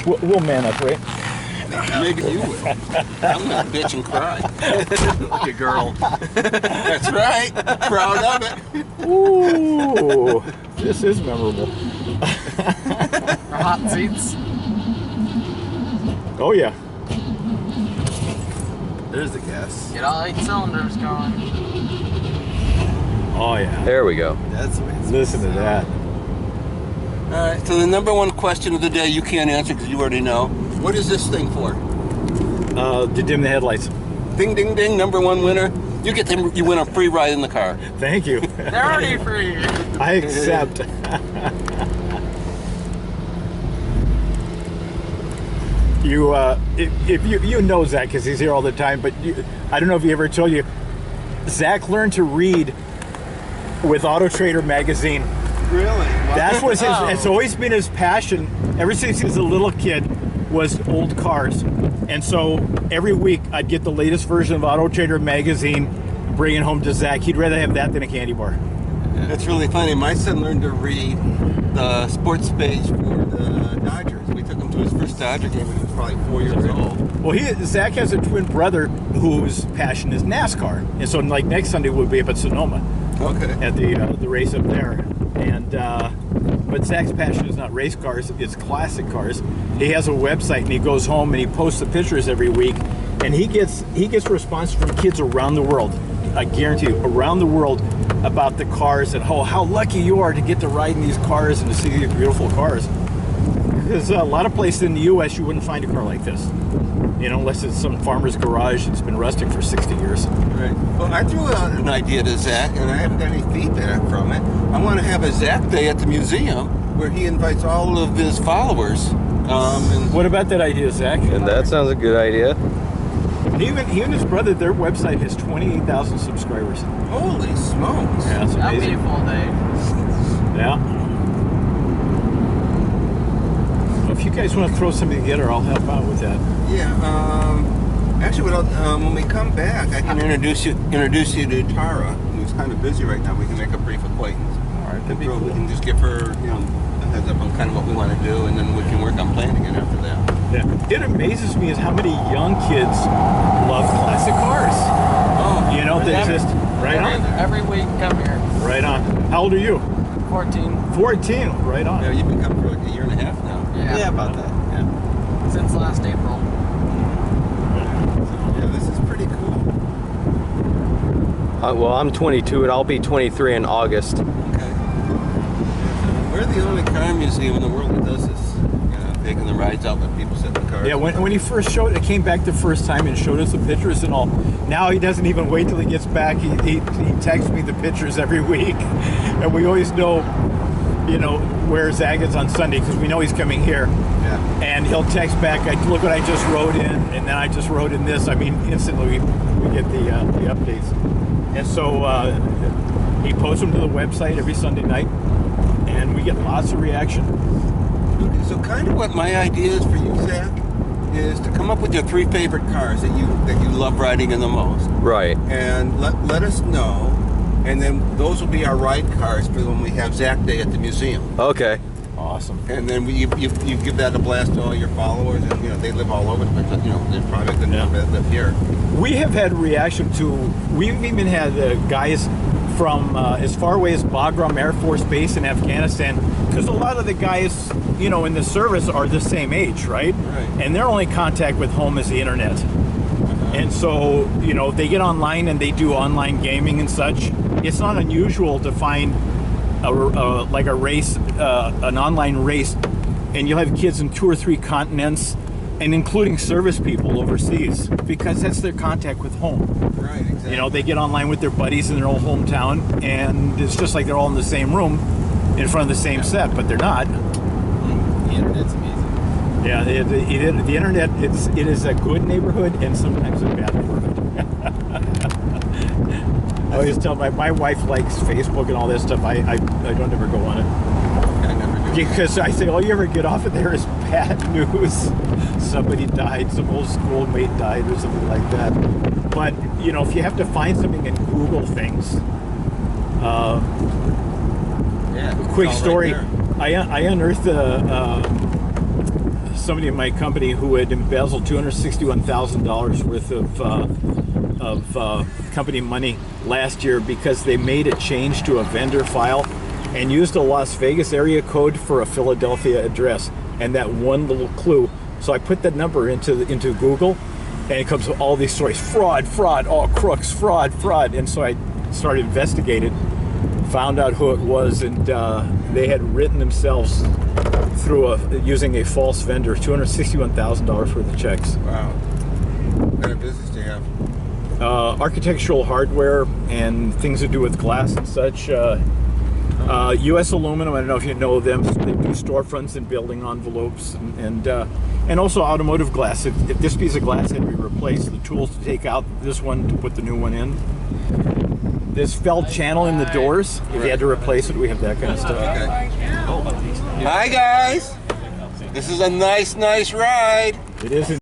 We'll man up, right? Maybe you will. I'm gonna bitch and cry. Like a girl. That's right. Proud of it. Ooh, this is memorable. For hot seats. Oh yeah. There's the gas. Get all 8 cylinders going. Oh yeah. There we go. That's amazing. Listen to that. All right. So the number one question of the day you can't answer because you already know. What is this thing for? To dim the headlights. Ding, ding, ding. Number one winner. You win a free ride in the car. Thank you. They're already free. I accept. You, if you know Zach because he's here all the time, but I don't know if he ever told you, Zach learned to read with Auto Trader magazine. Really? That's what it's always been his passion ever since he was a little kid, was old cars. And so every week I'd get the latest version of Auto Trader magazine, bring it home to Zach. He'd rather have that than a candy bar. That's really funny. My son learned to read the sports page for the Dodgers. We took him to his first Dodger game when he was probably 4 years old. Well, Zach has a twin brother whose passion is NASCAR. And so like next Sunday we'll be up at Sonoma. Okay. At the race up there. And but Zach's passion is not race cars, it's classic cars. He has a website and he goes home and he posts the pictures every week, and he gets responses from kids around the world. I guarantee you, around the world, about the cars and how lucky you are to get to ride in these cars and to see these beautiful cars. Because a lot of places in the U.S. you wouldn't find a car like this, you know, unless it's some farmer's garage that's been rusting for 60 years. Right. Well, I threw out an idea to Zach, and I haven't got any feedback from it. I want to have a Zach Day at the museum where he invites all of his followers. And What about that idea, Zach? And that sounds a good idea. He and his brother, their website has 28,000 subscribers. holy smokes! Yeah, it's That'll be a amazing. full day. Yeah. If you guys want to throw something together, I'll help out with that. Yeah. Actually, when we come back, I can introduce you to Tara, who's kind of busy right now. We can make a brief acquaintance. All right, that'd be We cool. can just give her, a heads up on kind of what we want to do, and then we can work on planning it after that. Yeah. It amazes me is how many young kids love classic cars. Oh, You know, they just right on, Every week, come here. right on. How old are you? 14. 14. Right on. Yeah, you've been coming for like a year and a half now. Yeah. About that. Yeah. Since last April. Yeah, this is pretty cool. Well, I'm 22 and I'll be 23 in August. Okay. We're the only car museum in the world that does this. Taking the rides out, let people sit in the cars. Yeah, when he first came back the first time and showed us the pictures and all. Now he doesn't even wait till he gets back. He texts me the pictures every week, and we always know, where Zach is on Sunday because we know he's coming here. Yeah. And he'll text back, look what I just wrote in, and then I just wrote in this. I mean, instantly we get the updates. And so he posts them to the website every Sunday night, and we get lots of reaction. Okay, so kind of what my idea is for you, Zach, is to come up with your 3 favorite cars that you love riding in the most, Right. and let us know, and then those will be our ride cars for when we have Zach Day at the museum. Okay. Awesome. And then you give that a blast to all your followers, and they live all over the place. But, they're probably going to live here. We have had reaction we've even had guys from as far away as Bagram Air Force Base in Afghanistan, because a lot of the guys, in the service are the same age, right? Right. And their only contact with home is the internet. And so, they get online and they do online gaming and such. It's not unusual to find a race, an online race, and you'll have kids in 2 or 3 continents, and including service people overseas, because that's their contact with home. Right, exactly. They get online with their buddies in their old hometown, and it's just like they're all in the same room, in front of the same set, but they're not. The internet's amazing. Yeah, the internet, it is a good neighborhood and sometimes a bad neighborhood. I always tell my wife likes Facebook and all this stuff. I don't ever go on it. I never do. Because I say, all you ever get off of there is bad news. Somebody died, some old schoolmate died or something like that. But, if you have to find something and Google things. Yeah. Quick it's all story. right there. I unearthed somebody in my company who had embezzled $261,000 worth of company money last year because they made a change to a vendor file and used a Las Vegas area code for a Philadelphia address, and that one little clue. So I put that number into Google, and it comes with all these stories: fraud, all crooks, fraud. And so I started investigating, found out who it was, and they had written themselves through using a false vendor $261,000 worth of checks. Wow. What kind of business do you have? Architectural hardware and things to do with glass and such. U.S. Aluminum, I don't know if you know them. They do storefronts and building envelopes, and also automotive glass. If this piece of glass had to be replaced, the tools to take out this one to put the new one in. This felt channel in the doors. If you had to replace it, we have that kind of stuff. Okay. Hi guys. This is a nice ride. It is.